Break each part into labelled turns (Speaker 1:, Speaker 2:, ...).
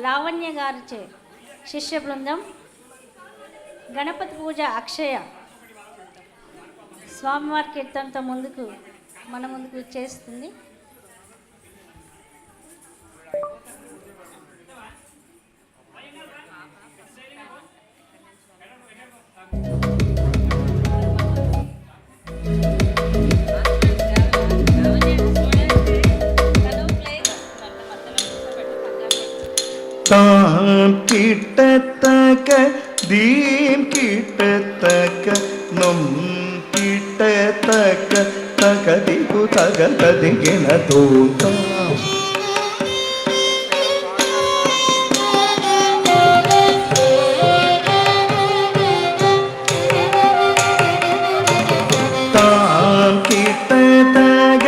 Speaker 1: లావణ్య గారిచే శిష్య బృందం గణపతి పూజ అక్షయ స్వామివారి కీర్తనతో మన ముందుకు చేస్తుంది.
Speaker 2: தாம் கிட்டத்தக்க தீம் கிட்டத்தக்க நம் கிட்டத்தக்க தகதிகு தகதிகின தோன்றாம் தாம் கிட்டத்தக்க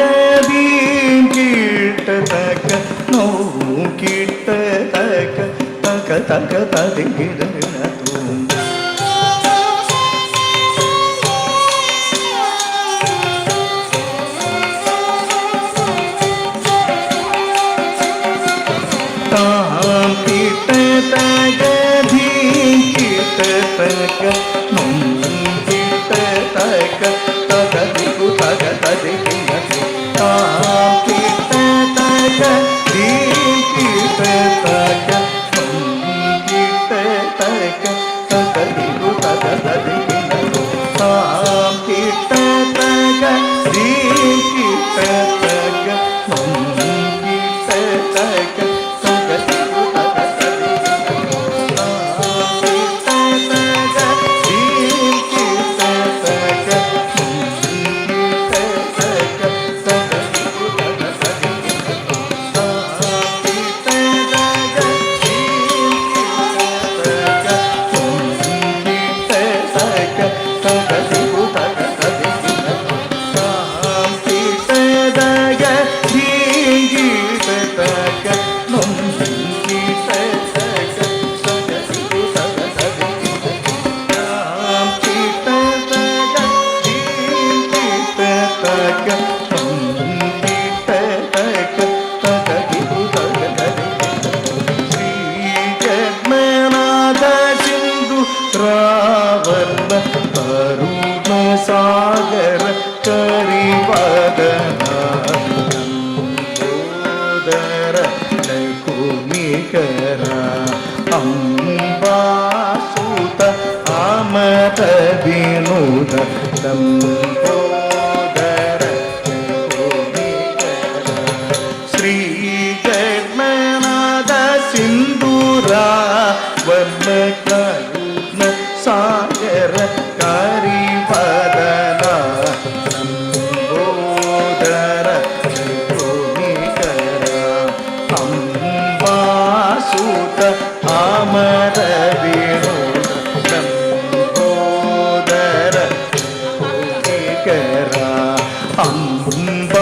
Speaker 2: தீம் கிட்டத்தக்க நோம் கிட்டத்தக்க தக ததிகின தோன்றாம் தாம் கிட்டத்தக்க தீம் கிட்டத்தக்க நம் கிட்டத்தக்க தகதிகு தகதிகின தாம் கிட்டத்தக்க தீம் கிட்டத்தக்க நம் கிட்டத்தக்க தகதிகு தகதிகின தாம் கிட்டத்தக்க தீம் கிட்டத்தக்க நம் கிட்டத்தக்க சாகர கரிவதனோதர குமிகர அம்பாசுத அமத வினோத லம்போதர குமிகர ஸ்ரீ ஜென்மநாத சிந்துரா வர்ண கருண சாகர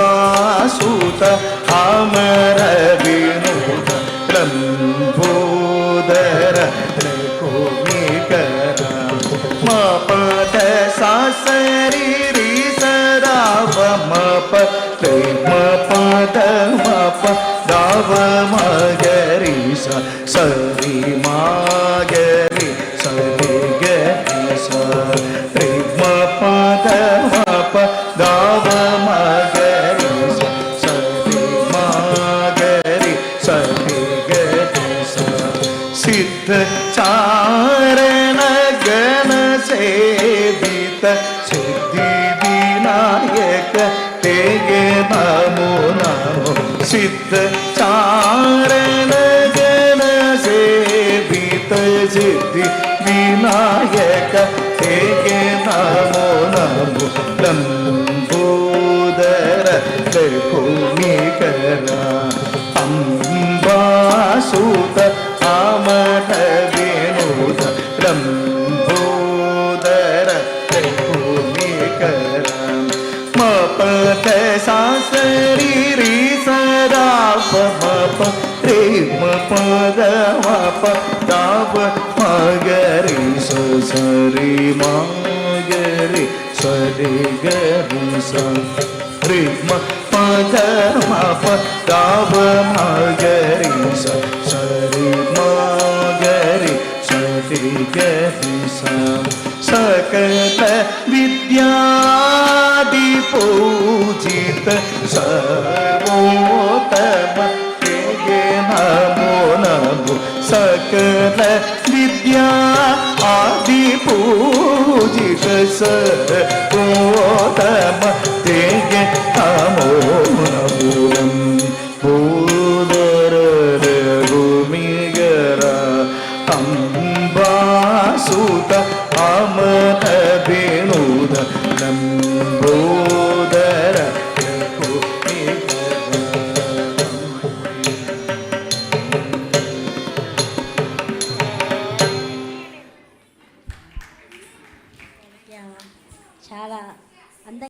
Speaker 2: அம்பாசுத அமர வினோத லம்போதர கோமிகர மபத சாசரி ரி சதாவ மப மபத மப தாவ மகரி சரி மாகரி சரி கரி சரி மபத மப தாவ மகரி சரி மாகரி சரி கரி சித்த சாரண கண சேவித சித்தி விநாயக தேகே நமோ நமோ சித்த சாரண கண சேவித சித்தி விநாயக தேகே நமோ நமோ லம்போதர கோமிகர அம்பாசுத அமர வினோத லம்போதர கோமிகர மபத சாசரி ரி சதா மப ரே மபத மப தாவ மகரி சரி மாகரி சரி கரி சரி மபத மப தாவ மகரி சரி மா सकल विद्यादिपूजित सर्वोत्तम तेगे नमो नमो सकल विद्या आदिपूजित सर्वोत्तम